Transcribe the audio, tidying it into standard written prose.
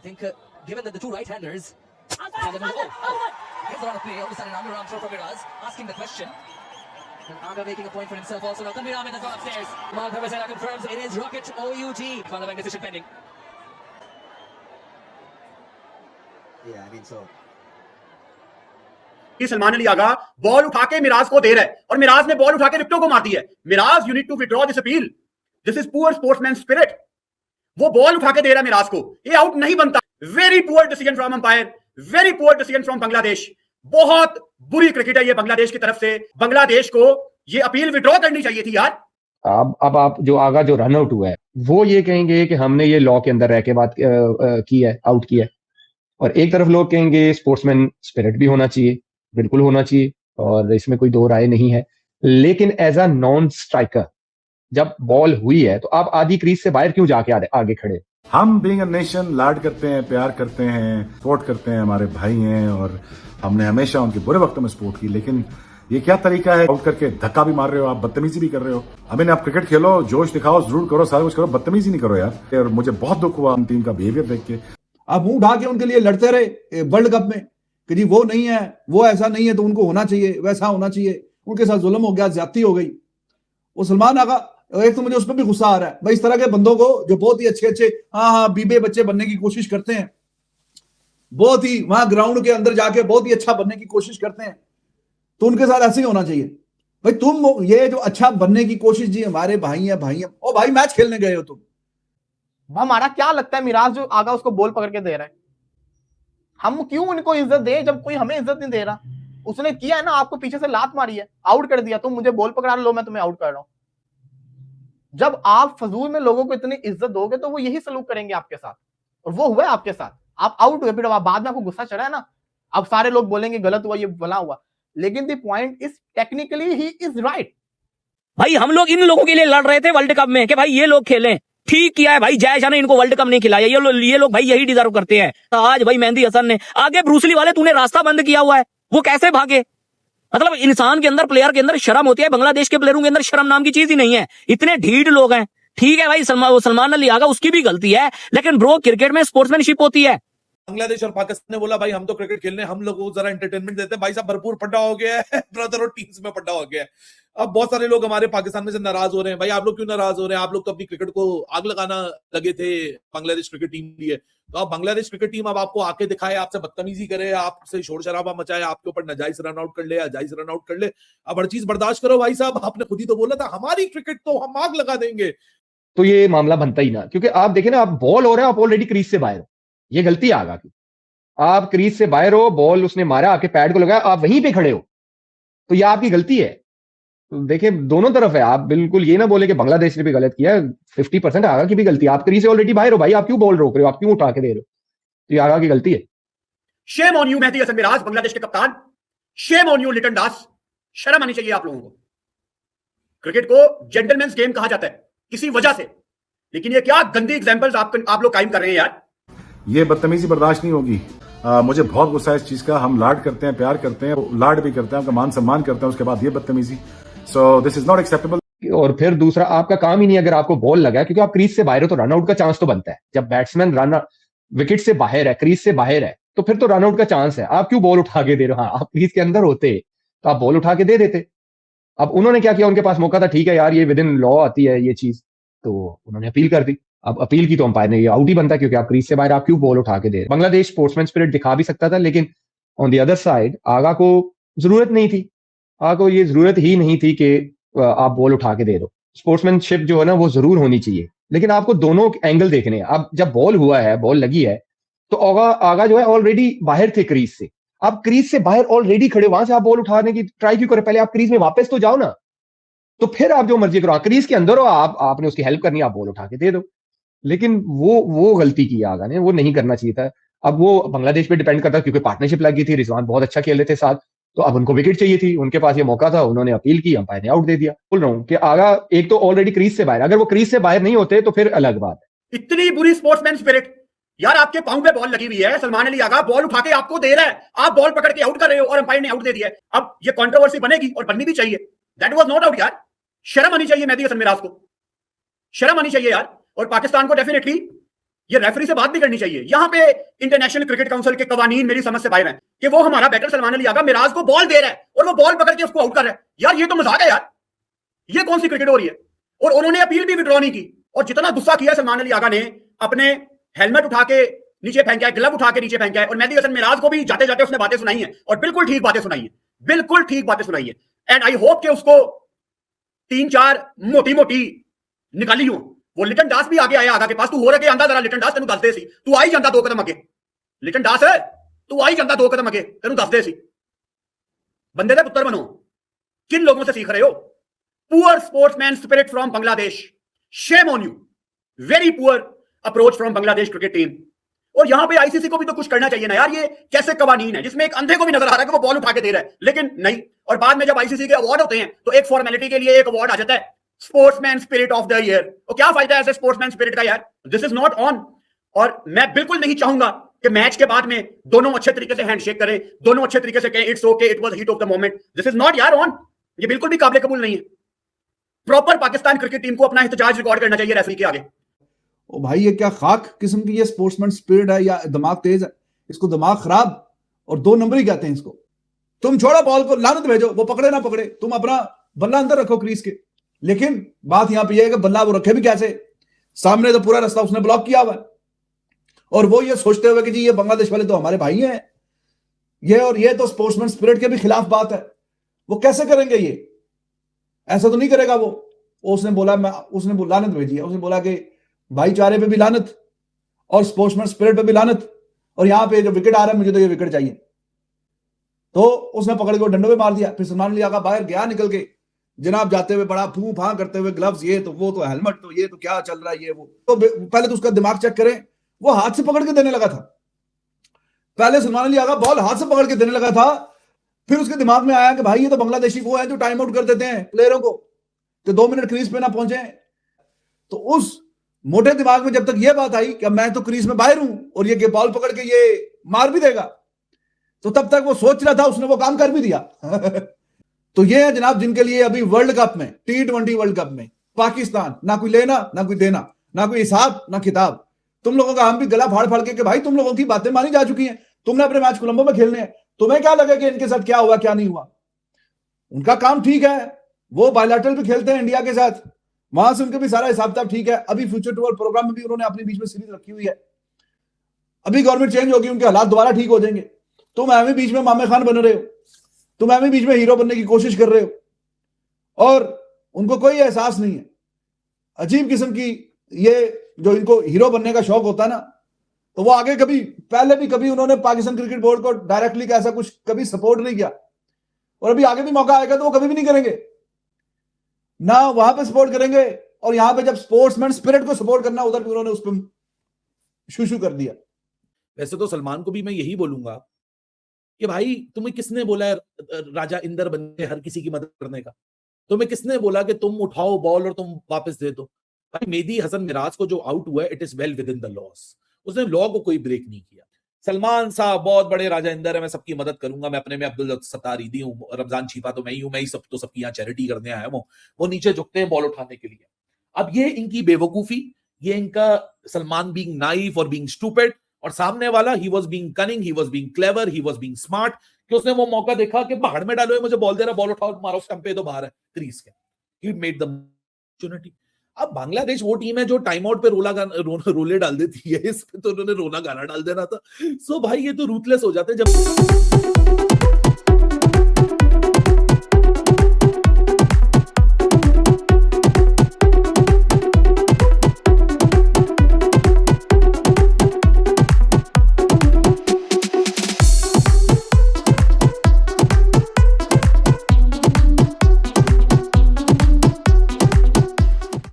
think, given that the two right-handers, gives a lot of play. All of a sudden, underarm throw from Miraz, asking the question. And Aga making a point for himself also. Now Tanvir Ahmed has gone upstairs. Mal Bhavasena confirms it is Rocket OUT. Final bank decision pending. Yeah, I mean so. Salman Ali Agha ball उठा के मिराज को दे रहा है और मिराज ने ball उठा के विकेटों को मार दी है. Miraz, you need to withdraw this appeal. This is poor sportsman spirit. वो बॉल उठा के दे रहा है मिराज को, ये आउट नहीं बनता. Very poor decision from umpire, very poor decision from Bangladesh. बहुत बुरी क्रिकेट है ये बांग्लादेश की तरफ से. बांग्लादेश को ये अपील विड्रॉ करनी चाहिए थी यार. अब आप जो आगा जो रन आउट हुआ है वो ये कहेंगे कि हमने ये लॉ के अंदर रह के बात की है, आउट किया है. और एक तरफ लोग कहेंगे स्पोर्ट्समैन स्पिरिट भी होना चाहिए, बिल्कुल होना चाहिए, और इसमें कोई दो राय नहीं है. लेकिन एज अ नॉन स्ट्राइकर जब बॉल हुई है तो आप आधी क्रीज से बाहर क्यों जाके आगे खड़े? हम बीइंग अ नेशन लाड करते हैं, प्यार करते हैं, सपोर्ट करते हैं, हमारे भाई हैं और हमने हमेशा उनके बुरे वक्तों में सपोर्ट की. लेकिन ये क्या तरीका है? आउट करके धक्का भी मार रहे हो आप, बदतमीजी भी कर रहे हो. अभी आप क्रिकेट खेलो, जोश दिखाओ, जरूर करो, सारा कुछ करो, बदतमीजी नहीं करो यार. और मुझे बहुत दुख हुआ टीम का बिहेवियर देख के. आप मुंह उठा के उनके लिए लड़ते रहे वर्ल्ड कप में कि जी वो नहीं है, वो ऐसा नहीं है, तो उनको होना चाहिए, वैसा होना चाहिए. उनके साथ जुल्म हो गया, ज्यादती हो गई. वो सलमान आगा, एक तो मुझे उस पर भी गुस्सा आ रहा है भाई, इस तरह के बंदों को जो बहुत ही अच्छे अच्छे बीबे बच्चे बनने की कोशिश करते हैं, बहुत ही वहां ग्राउंड के अंदर जाके बहुत ही अच्छा बनने की कोशिश करते हैं, तो उनके साथ ऐसे ही होना चाहिए. भाई तुम ये जो अच्छा बनने की कोशिश, जी हमारे भाई हैं, ओ भाई मैच खेलने गए हो तुम. हमारा क्या लगता है मिराज जो आगा उसको बॉल पकड़ के दे रहा है, हम क्यों उनको इज्जत दे जब कोई हमें इज्जत नहीं दे रहा? उसने किया है ना, आपको पीछे से लात मारी है, आउट कर दिया, तुम मुझे बॉल पकड़ा लो, मैं तुम्हें आउट कर रहा हूं. जब आप फजूल में लोगों को इतनी इज्जत दोगे तो वो यही सलूक करेंगे आपके साथ, और वो हुआ है आपके साथ. आप आउट हुए, फिर बाद में आपको गुस्सा चढ़ा है ना, अब सारे लोग बोलेंगे गलत हुआ, ये भला हुआ. लेकिन the point is technically he is right. भाई हम लोग इन लोगों के लिए लड़ रहे थे वर्ल्ड कप में कि भाई ये लोग खेलें, ठीक किया है भाई. जय शाह ने इनको वर्ल्ड कप नहीं खिलाया, ये लोग भाई यही डिजर्व करते हैं. तो आज भाई मेहंदी हसन ने आगे ब्रूसली वाले तूने रास्ता बंद किया हुआ है, वो कैसे भागे? मतलब इंसान के अंदर, प्लेयर के अंदर शर्म होती है. बांग्लादेश के प्लेयरों के अंदर शर्म नाम की चीज ही नहीं है. इतने ढीठ लोग हैं. ठीक है भाई, सलमान अली आगा उसकी भी गलती है, लेकिन ब्रो क्रिकेट में स्पोर्ट्समैनशिप होती है. बांग्लादेश और पाकिस्तान ने बोला भाई हम तो क्रिकेट खेलने, हम लोग को जरा एंटरटेनमेंट देते हैं. भाई साहब भरपूर पड्डा हो गया है ब्रदर, और टीम्स में पड्डा हो गया है. अब बहुत सारे लोग हमारे पाकिस्तान में से नाराज हो रहे हैं. भाई आप लोग क्यों नाराज हो रहे हैं? आप लोग तो अपनी क्रिकेट को आग लगाना लगे थे बांग्लादेश क्रिकेट टीम लिए. तो अब बांग्लादेश क्रिकेट टीम अब आपको आके दिखाए, आपसे बदतमीजी करे, आपसे शोर शराबा मचाए, आपके ऊपर नाजायज रन आउट कर ले, अजायज रन आउट कर ले. अब हर चीज बर्दाश्त करो भाई साहब. आपने खुद ही तो बोला था हमारी क्रिकेट तो हम आग लगा देंगे. तो ये मामला बनता ही ना, क्योंकि आप देखें ना, आप बॉल हो रहा है, आप ऑलरेडी क्रीज से बाहर हो. ये गलती है आगा की. आप क्रीज से बाहर हो, बॉल उसने मारा, आपके पैड को लगाया, आप वहीं पे खड़े हो, तो ये आपकी गलती है. तो देखिए दोनों तरफ है. आप बिल्कुल ये ना बोले कि बांग्लादेश ने भी गलत किया. 50% आगा की भी गलती है. आप क्रीज से ऑलरेडी बाहर हो भाई, आप क्यों बॉल रोक रहे हो, आप क्यों उठा के दे रहे हो? तो ये आगा की गलती है. Shame on you Mehidy Hasan Miraz, Bangladesh के कप्तान. Shame on you Liton Das. शर्म आनी चाहिए आप लोगों को. क्रिकेट को जेंटलमैन्स गेम कहा जाता है किसी वजह से, लेकिन ये क्या गंदी एग्जांपल्स आप लोग कायम कर रहे हैं यार. ये बदतमीजी बर्दाश्त नहीं होगी. मुझे बहुत गुस्सा है इस चीज का. हम लाड करते हैं, प्यार करते हैं, लाड भी करते हैं, आपका मान सम्मान करते हैं, उसके बाद ये बदतमीजी. So this is not acceptable. और फिर दूसरा, आपका काम ही नहीं, अगर आपको बॉल लगा है, क्योंकि आप क्रीज से बाहर हो तो रनआउट का चांस तो बनता है. जब बैट्समैन रन विकेट से बाहर है, क्रीज से बाहर है, तो फिर तो रनआउट का चांस है. आप क्यों बॉल उठा के दे रहे हो? हाँ, आप क्रीज के अंदर होते तो आप बॉल उठा के दे देते. अब उन्होंने क्या किया, उनके पास मौका था, ठीक है यार ये विद इन लॉ आती है ये चीज, तो उन्होंने अपील कर दी. अब अपील की तो अंपायर ने ये आउट ही बनता है, क्योंकि आप क्रीज से बाहर, आप क्यों बॉल उठा के दे रहे? बांग्लादेश स्पोर्ट्समैन स्पिरिट दिखा भी सकता था, लेकिन ऑन द अदर साइड आगा को जरूरत नहीं थी. आगा को ये जरूरत ही नहीं थी कि आप बॉल उठा के दे दो. स्पोर्ट्समैनशिप जो है ना वो जरूर होनी चाहिए, लेकिन आपको दोनों एंगल देखने हैं. अब जब बॉल हुआ है, बॉल लगी है, तो आगा जो है ऑलरेडी बाहर थे क्रीज से. आप क्रीज से बाहर ऑलरेडी खड़े, वहां से आप बॉल उठाने की ट्राई क्यों करें? पहले आप क्रीज में वापस तो जाओ ना, तो फिर आप जो मर्जी करो. क्रीज के अंदर हो, आपने उसकी हेल्प करनी, आप बॉल उठा के दे दो. लेकिन वो गलती की आगा ने, वो नहीं करना चाहिए था. अब वो बांग्लादेश पे डिपेंड करता, क्योंकि पार्टनरशिप लगी थी, रिजवान बहुत अच्छा खेल रहे थे साथ, तो अब उनको विकेट चाहिए थी, उनके पास ये मौका था, उन्होंने अपील की, अंपायर ने आउट दे दिया. बोल रहा हूं कि आगा एक तो ऑलरेडी क्रीज से बाहर, अगर वो क्रीज से बाहर नहीं होते तो फिर अलग बात है. इतनी बुरी स्पोर्ट्समैन स्पिरिट यार. आपके पांव पे बॉल लगी हुई है, सलमान अली आगा बॉल उठा के आपको दे रहा है, आप बॉल पकड़ के आउट कर रहे हो और अंपायर ने आउट दे दिया है. अब ये कंट्रोवर्सी बनेगी और बननी भी चाहिए. दैट वाज नॉट आउट यार. शर्म आनी चाहिए मेहदी हसन मिराज को, शर्म आनी चाहिए यार. और पाकिस्तान को डेफिनेटली ये रेफरी से बात भी करनी चाहिए। यहां पे इंटरनेशनल क्रिकेट काउंसिल के कवानीन मेरी समझ से बाहर हैं कि वो हमारा बैटर सलमान अली आगा मिराज को बॉल दे रहा है और वो बॉल पकड़ के उसको आउट कर रहा है। यार ये तो मजाक है यार, ये कौन सी क्रिकेट हो रही है? और उन्होंने अपील भी विड्रॉ नहीं की। और जितना गुस्सा किया सलमान अली आगा ने, अपने हेलमेट उठा के नीचे फेंका है, ग्लव उठा के नीचे फेंका है, और मेहदी हसन मिराज को भी जाते जाते उसने बातें सुनाई है, और बिल्कुल ठीक बातें सुनाई है, बिल्कुल ठीक बातें सुनाई है। एंड आई होप कि उसको 3-4 मोटी मोटी निकाली हो। वो लिटन दास भी आगे आया आगा के पास, तू हो रखे आंदा जरा लिटन दास, तेन दस दे सी, तू आई जाता 2 कदम अगे। लिटन दास है, तू आई जाता 2 कदम अगे, तेन दस दे सी। बंदे दे पुत्र बनो। किन लोगों से सीख रहे हो? Poor sportsman spirit from Bangladesh, Shem on you, very poor approach from Bangladesh cricket team. और यहां पे आईसीसी को भी तो कुछ करना चाहिए ना यार। ये कैसे कवानीन है जिसमें एक अंधे को भी नजर आ रहा है कि वो बॉल उठा के दे रहा है, लेकिन नहीं। और बाद में जब आईसीसी के अवार्ड होते हैं तो एक फॉर्मेलिटी के लिए एक अवार्ड आ जाता है, sportsman spirit of the year. तो क्या फायदा है ऐसे स्पोर्ट्समैन स्पिरिट का यार? This is not on. और मैं बिल्कुल नहीं चाहूंगा कि मैच के बाद में दोनों अच्छे तरीके से हैंडशेक करें, दोनों अच्छे तरीके से कहें it's okay, it was heat of the moment. This is not यार ऑन। ये बिल्कुल भी काबिल कबूल नहीं है। प्रॉपर पाकिस्तान क्रिकेट टीम को अपना एहतजाज रिकॉर्ड करना चाहिए रेफरी के आगे। ओ भाई, ये क्या खाक किस्म की ये स्पोर्ट्समैन स्पिरिट है या दिमाग तेज है? इसको दिमाग खराब और 2 नंबर ही कहते हैं इसको। तुम छोड़ो बॉल को, लानत भेजो, वो पकड़े ना पकड़े, तुम अपना बल्ला अंदर रखो क्रीज के। लेकिन बात यहां पे ये है कि बल्ला वो रखे भी कैसे? सामने तो पूरा रास्ता उसने ब्लॉक किया हुआ है, और वो ये सोचते हुए कि जी ये बांग्लादेश वाले तो हमारे भाई हैं, ये और ये तो स्पोर्ट्समैन स्पिरिट के भी खिलाफ बात है। वो कैसे करेंगे? ये ऐसा तो नहीं करेगा वो। उसने बोला, उसने लानत भेजी है, उसने बोला कि भाईचारे पे भी लानत और स्पोर्ट्समैन स्पिरिट पे भी लानत, और यहां पे जो विकेट आ रहा है मुझे तो ये विकेट चाहिए। तो उसने पकड़ के डंडों पे मार दिया। फिर सलमान अली आगा बाहर गया निकल के, जनाब जाते हुए बड़ा फूं फां करते हुए, ग्लव्स ये तो वो तो हेलमेट तो ये तो क्या चल रहा है ये वो। तो पहले तो उसका दिमाग चेक करें, वो हाथ से पकड़ के देने लगा था। पहले सलमान अली आगा बॉल हाथ से पकड़ के देने लगा था, फिर उसके दिमाग में आया कि भाई ये तो बांग्लादेशी वो है जो टाइम आउट कर देते हैं प्लेयरों को, तो 2 मिनट क्रीज पे ना पहुंचे। तो उस मोटे दिमाग में जब तक ये बात आई कि मैं तो क्रीज में बाहर हूं और ये बॉल पकड़ के ये मार भी देगा, तो तब तक वो सोच रहा था, उसने वो काम कर भी दिया। तो ये है जनाब जिनके लिए अभी वर्ल्ड कप में, T20 वर्ल्ड कप में पाकिस्तान ना कोई लेना ना कोई देना, ना कोई हिसाब ना किताब। तुम लोगों का हम भी गला फाड़ फाड़ के भाई तुम लोगों की बातें मानी जा चुकी हैं, तुमने अपने मैच कोलंबो में खेलने हैं, तुम्हें क्या लगे कि इनके साथ क्या हुआ क्या नहीं हुआ? उनका काम ठीक है, वो बायलैटरल भी खेलते हैं इंडिया के साथ, वहां से उनके भी सारा हिसाब किताब ठीक है। अभी फ्यूचर टूर प्रोग्राम में भी उन्होंने अपने बीच में सीरीज रखी हुई है। अभी गवर्नमेंट चेंज होगी, उनके हालात दोबारा ठीक हो जाएंगे। तुम एवं बीच में मामे खान बन रहे हो, तुम एवं बीच में हीरो बनने की कोशिश कर रहे हो, और उनको कोई एहसास नहीं है। अजीब किस्म की ये जो इनको हीरो बनने का शौक होता है ना, तो वो आगे कभी, पहले भी कभी उन्होंने पाकिस्तान क्रिकेट बोर्ड को डायरेक्टली ऐसा कुछ कभी सपोर्ट नहीं किया, और अभी आगे भी मौका आएगा तो वो कभी भी नहीं करेंगे ना, वहां पे सपोर्ट करेंगे। और यहां पे जब स्पोर्ट्समैन स्पिरिट को सपोर्ट करना, उधर भी उन्होंने उस पर शू कर दिया। वैसे तो सलमान को भी मैं यही बोलूंगा कि भाई तुम्हें किसने बोला है राजा इंदर बन के हर किसी की मदद करने का? तुम्हें किसने बोला कि तुम उठाओ बॉल और तुम वापस दे दो? भाई मेहदी हसन मिराज को जो आउट हुआ है, it is well with in the loss. उसने लॉ को कोई ब्रेक नहीं किया। सलमान साहब बहुत बड़े राजा इंदर है, मैं सबकी मदद करूंगा, मैं अपने में अब्दुल सत्तार ईदी हूँ, रमजान छिपा तो मैं ही हूं, मैं ही सब तो सबकी यहाँ चैरिटी करने आया हूँ। वो नीचे झुकते हैं बॉल उठाने के लिए। अब ये इनकी बेवकूफी, ये इनका सलमान बीइंग नाइव और बीइंग स्टूपिड, और सामने वाला he was being cunning, he was being clever, he was being smart, कि उसने वो मौका देखा कि बाहर में डालो, मुझे बॉल दे रहा, बॉल उठाओ मारो स्टंप पे, तो बाहर है क्रीज के। He made the opportunity. अब बांग्लादेश वो टीम है जो टाइम आउट पे रोले डाल देती है, इस पे तो उन्होंने रोना गाना डाल देना था। सो भाई ये तो रूथलेस हो जाते हैं जब